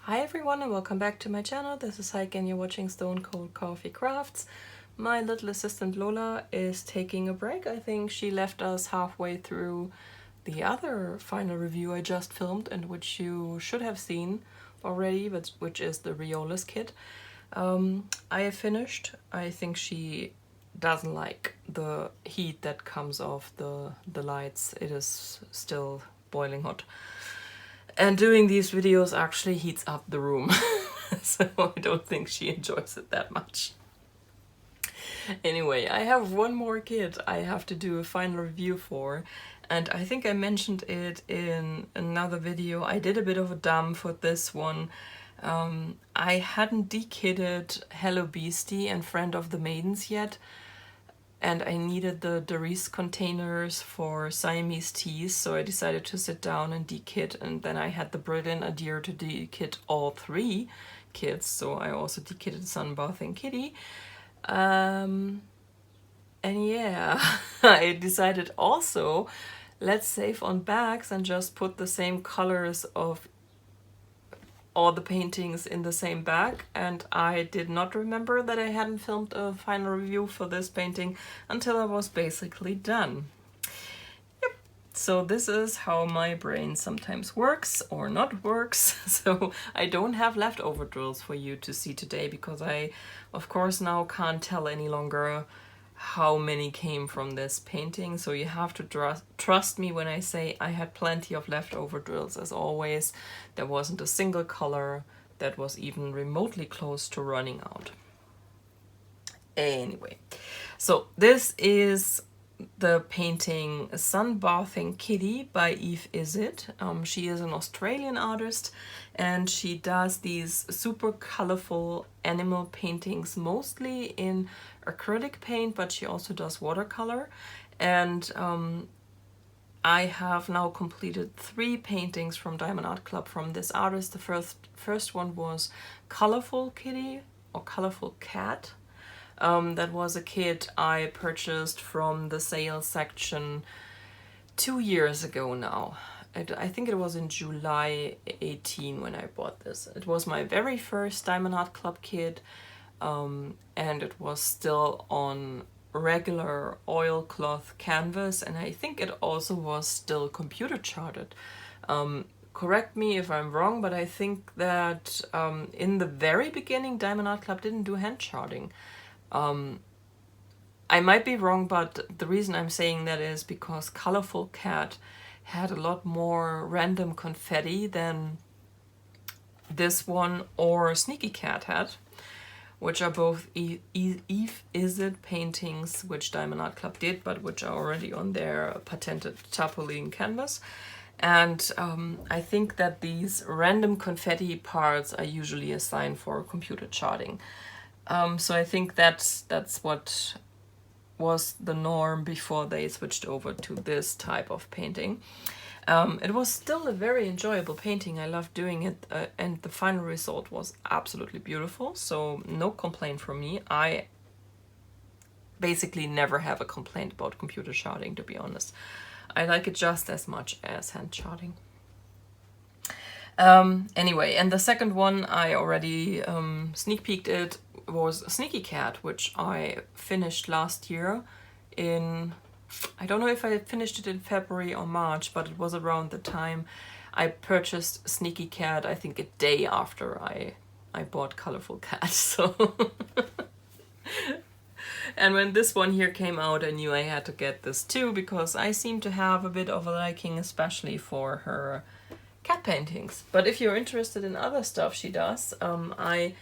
Hi everyone and welcome back to my channel. This is Heike and you're watching Stone Cold Coffee Crafts. My little assistant Lola is taking a break. I think she left us halfway through the other final review I just filmed and which you should have seen already, but which is the Riola's kit. I have finished. I think she doesn't like the heat that comes off the lights. It is still boiling hot. And doing these videos actually heats up the room, so I don't think she enjoys it that much. Anyway, I have one more kit I have to do a final review for, and I think I mentioned it in another video. I did a bit of a dump for this one. I hadn't dekitted Hello Beastie and Friend of the Maidens yet, and I needed the Doris containers for Siamese teas, so I decided to sit down and dekit, and then I had the brilliant idea to dekit all three kits, so I also dekitted Sunbathing Kitty. And yeah, I decided also, let's save on bags and just put the same colors of all the paintings in the same bag, and I did not remember that I hadn't filmed a final review for this painting until I was basically done. Yep. So this is how my brain sometimes works or not works. So I don't have leftover drills for you to see today because I of course now can't tell any longer how many came from this painting, so you have to trust me when I say I had plenty of leftover drills. As always, there wasn't a single color that was even remotely close to running out. Anyway, so this is the painting Sunbathing Kitty by Eve Izzet. She is an Australian artist and she does these super colorful animal paintings, mostly in acrylic paint, but she also does watercolor. And I have now completed 3 paintings from Diamond Art Club from this artist. The first one was Colorful Kitty or Colorful Cat. That was a kit I purchased from the sales section 2 years ago now. I think it was in July 18 when I bought this. It was my very first Diamond Art Club kit, and it was still on regular oilcloth canvas, and I think it also was still computer charted. Correct me if I'm wrong, but I think that in the very beginning Diamond Art Club didn't do hand charting. I might be wrong, but the reason I'm saying that is because Colorful Cat had a lot more random confetti than this one or Sneaky Cat had, which are both Eve Izzet paintings, which Diamond Art Club did, but which are already on their patented tarpaulin canvas. And I think that these random confetti parts are usually assigned for computer charting. So I think that's what was the norm before they switched over to this type of painting. It was still a very enjoyable painting. I loved doing it, and the final result was absolutely beautiful, so no complaint from me. I basically never have a complaint about computer charting, to be honest. I like it just as much as hand charting. Anyway, and the second one I already sneak peeked it was Sneaky Cat, which I finished last year in, I don't know if I finished it in February or March, but it was around the time I purchased Sneaky Cat, I think a day after I bought Colorful Cat, so and when this one here came out, I knew I had to get this too, because I seem to have a bit of a liking especially for her cat paintings. But if you're interested in other stuff she does, I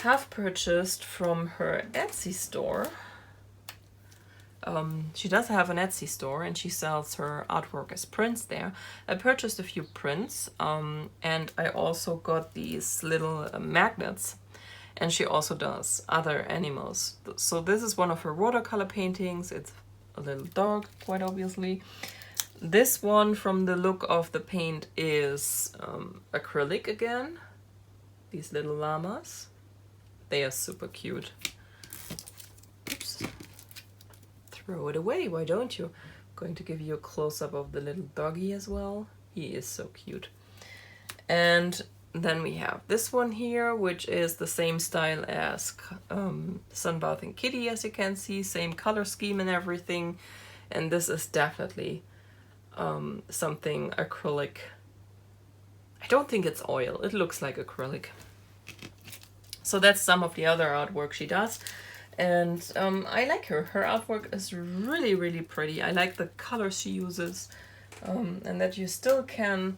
have purchased from her Etsy store. She does have an Etsy store and she sells her artwork as prints there. I purchased a few prints, and I also got these little magnets, and she also does other animals. So this is one of her watercolor paintings. It's a little dog, quite obviously. This one, from the look of the paint, is acrylic again. These little llamas. They are super cute. Oops. Throw it away, why don't you? I'm going to give you a close-up of the little doggy as well. He is so cute. And then we have this one here, which is the same style as Sunbathing Kitty, as you can see, same color scheme and everything. And this is definitely something acrylic. I don't think it's oil, it looks like acrylic. So that's some of the other artwork she does. And I like her. Her artwork is really, really pretty. I like the colors she uses, and that you still can,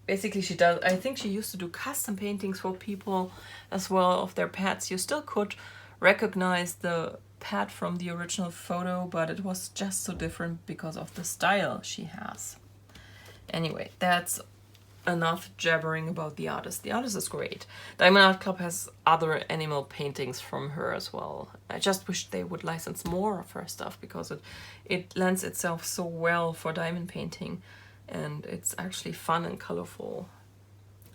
basically she does, I think she used to do custom paintings for people as well of their pets. You still could recognize the pet from the original photo, but it was just so different because of the style she has. Anyway, that's enough jabbering about the artist. The artist is great. Diamond Art Club has other animal paintings from her as well. I just wish they would license more of her stuff, because it lends itself so well for diamond painting, and it's actually fun and colorful.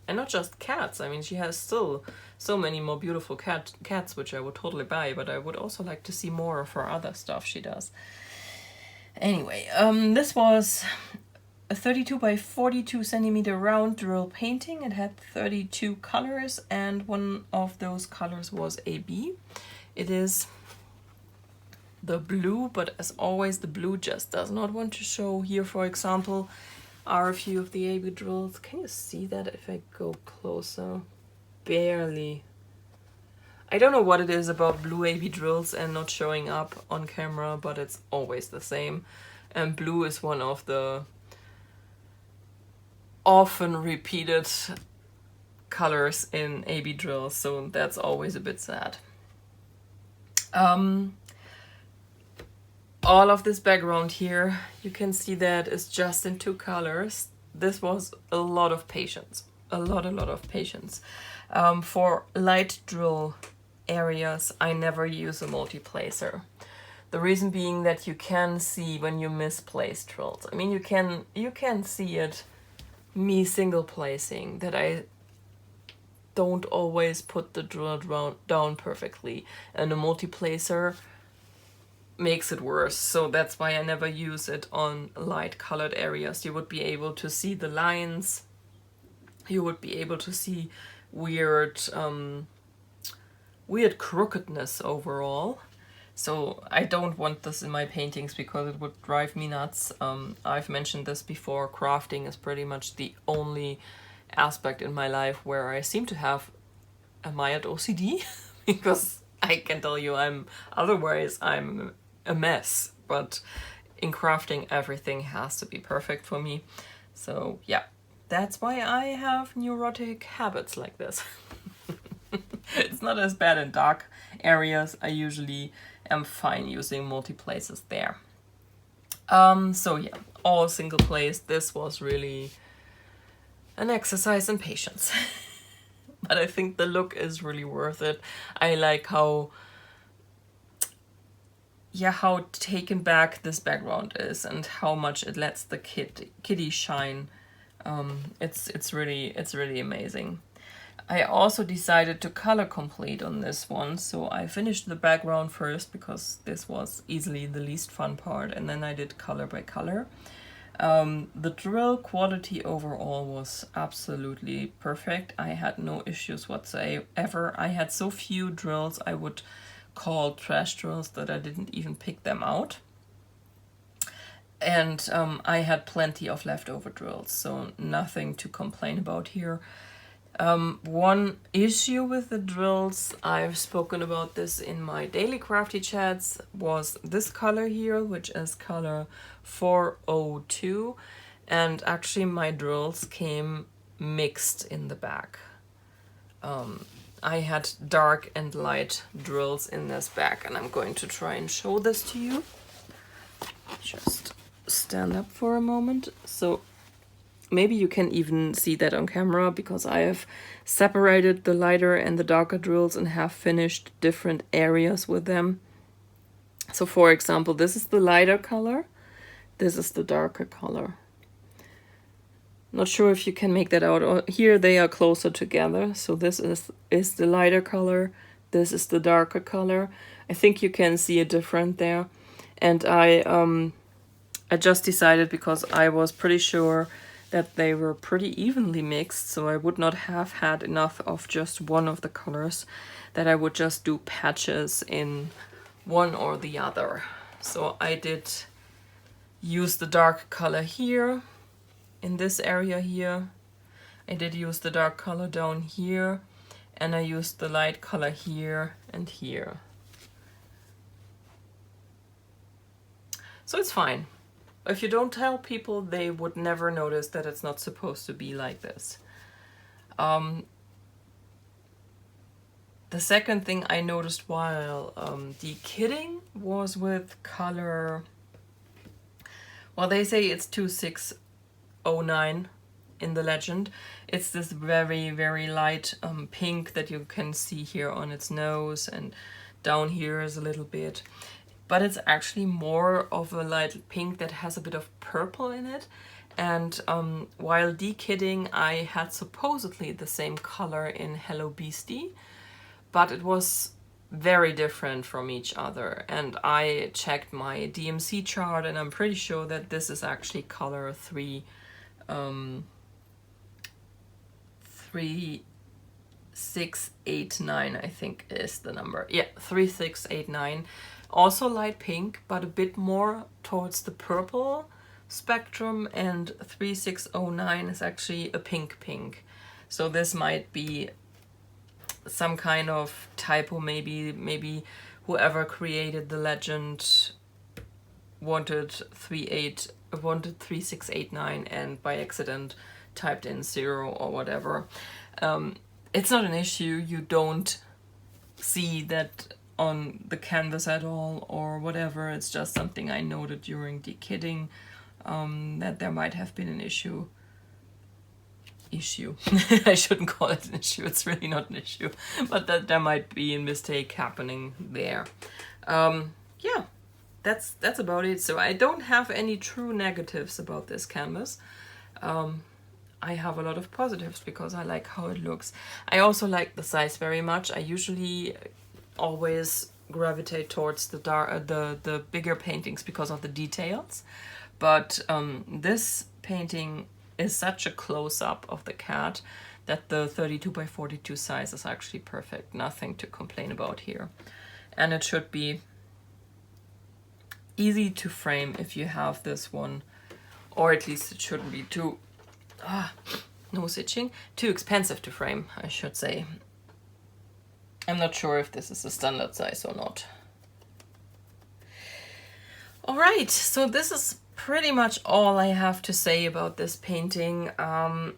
And not just cats. I mean, she has still so many more beautiful cats, which I would totally buy, but I would also like to see more of her other stuff she does. Anyway, this was a 32 by 42 centimeter round drill painting. It had 32 colors, and one of those colors was AB. It is the blue, but as always the blue just does not want to show. Here, for example, are a few of the AB drills. Can you see that if I go closer? Barely. I don't know what it is about blue AB drills and not showing up on camera, but it's always the same. And blue is one of the often repeated colors in AB drills, so that's always a bit sad. All of this background here, you can see that is just in 2 colors. This was a lot of patience, a lot of patience. For light drill areas, I never use a multi-placer. The reason being that you can see when you misplace drills. I mean, you can see it, me single placing, that I don't always put the drill down perfectly, and a multi-placer makes it worse. So that's why I never use it on light colored areas. You would be able to see the lines, you would be able to see weird crookedness overall. So I don't want this in my paintings because it would drive me nuts. I've mentioned this before, crafting is pretty much the only aspect in my life where I seem to have a mild OCD because I can tell you otherwise I'm a mess. But in crafting, everything has to be perfect for me. So yeah, that's why I have neurotic habits like this. It's not as bad in dark areas. I usually am fine using multi-places there. So yeah, all single place. This was really an exercise in patience. But I think the look is really worth it. I like how taken back this background is and how much it lets the kitty shine. It's really amazing. I also decided to color complete on this one, so I finished the background first because this was easily the least fun part, and then I did color by color. The drill quality overall was absolutely perfect. I had no issues whatsoever. I had so few drills I would call trash drills that I didn't even pick them out. And I had plenty of leftover drills, so nothing to complain about here. One issue with the drills, I've spoken about this in my daily crafty chats, was this color here, which is color 402, and actually my drills came mixed in the back. I had dark and light drills in this back, and I'm going to try and show this to you. Just stand up for a moment. So maybe you can even see that on camera, because I have separated the lighter and the darker drills and have finished different areas with them. So for example, this is the lighter color, this is the darker color. Not sure if you can make that out. Here they are closer together. So this is the lighter color, this is the darker color. I think you can see a difference there. And I just decided, because I was pretty sure that they were pretty evenly mixed, so I would not have had enough of just one of the colors, that I would just do patches in one or the other. So I did use the dark color here in this area here. I did use the dark color down here, and I used the light color here and here. So it's fine. If you don't tell people, they would never notice that it's not supposed to be like this. The second thing I noticed while de-kitting was with color, well, they say it's 2609 in the legend. It's this very, very light pink that you can see here on its nose, and down here is a little bit. But it's actually more of a light pink that has a bit of purple in it. And while de-kitting, I had supposedly the same color in Hello Beastie, but it was very different from each other. And I checked my DMC chart, and I'm pretty sure that this is actually color 3689, I think is the number. Yeah, 3689. Also light pink, but a bit more towards the purple spectrum, and 3609 is actually a pink. So this might be some kind of typo, maybe whoever created the legend wanted 3689 and by accident typed in 0 or whatever. It's not an issue. You don't see that on the canvas at all or whatever. It's just something I noted during de-kitting, that there might have been an issue. I shouldn't call it an issue, it's really not an issue, but that there might be a mistake happening there. Yeah, that's about it. So I don't have any true negatives about this canvas. I have a lot of positives because I like how it looks. I also like the size very much. I usually always gravitate towards the bigger paintings because of the details, but this painting is such a close-up of the cat that the 32 by 42 size is actually perfect. Nothing to complain about here. And it should be easy to frame if you have this one, or at least it shouldn't be too, nose itching, too expensive to frame, I should say. I'm not sure if this is a standard size or not. All right, so this is pretty much all I have to say about this painting. I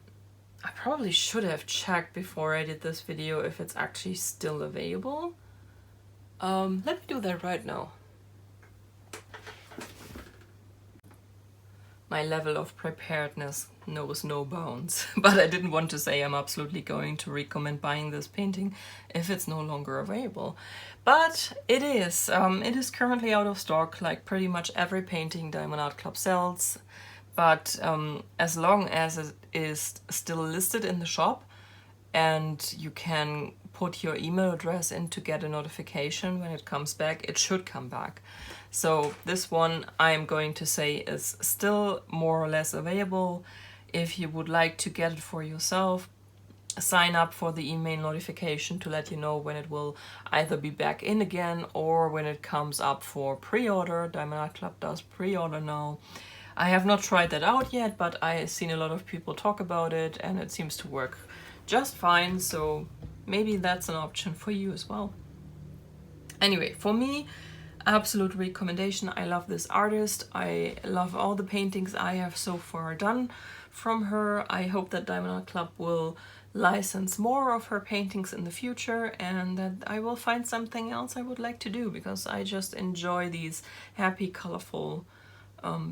probably should have checked before I did this video if it's actually still available. Let me do that right now. My level of preparedness knows no bounds, but I didn't want to say I'm absolutely going to recommend buying this painting if it's no longer available. But it is. It is currently out of stock, like pretty much every painting Diamond Art Club sells. But as long as it is still listed in the shop and you can put your email address in to get a notification when it comes back, it should come back. So this one, I'm going to say, is still more or less available. If you would like to get it for yourself, sign up for the email notification to let you know when it will either be back in again or when it comes up for pre-order. Diamond Art Club does pre-order now. I have not tried that out yet, but I've seen a lot of people talk about it and it seems to work just fine, so maybe that's an option for you as well. Anyway, for me, absolute recommendation. I love this artist. I love all the paintings I have so far done from her. I hope that Diamond Art Club will license more of her paintings in the future, and that I will find something else I would like to do, because I just enjoy these happy, colorful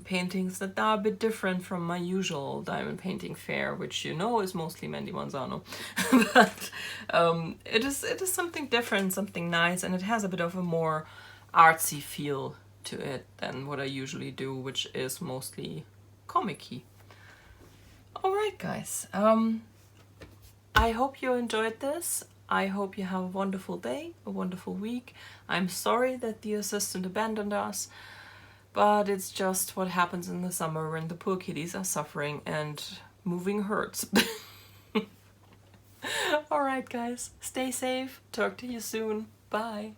paintings that are a bit different from my usual diamond painting fare, which you know is mostly Mandy Manzano. But it is something different, something nice, and it has a bit of a more artsy feel to it than what I usually do, which is mostly comic-y. Alright guys, I hope you enjoyed this. I hope you have a wonderful day, a wonderful week. I'm sorry that the assistant abandoned us, but it's just what happens in the summer when the poor kitties are suffering and moving hurts. Alright guys, stay safe, talk to you soon, bye!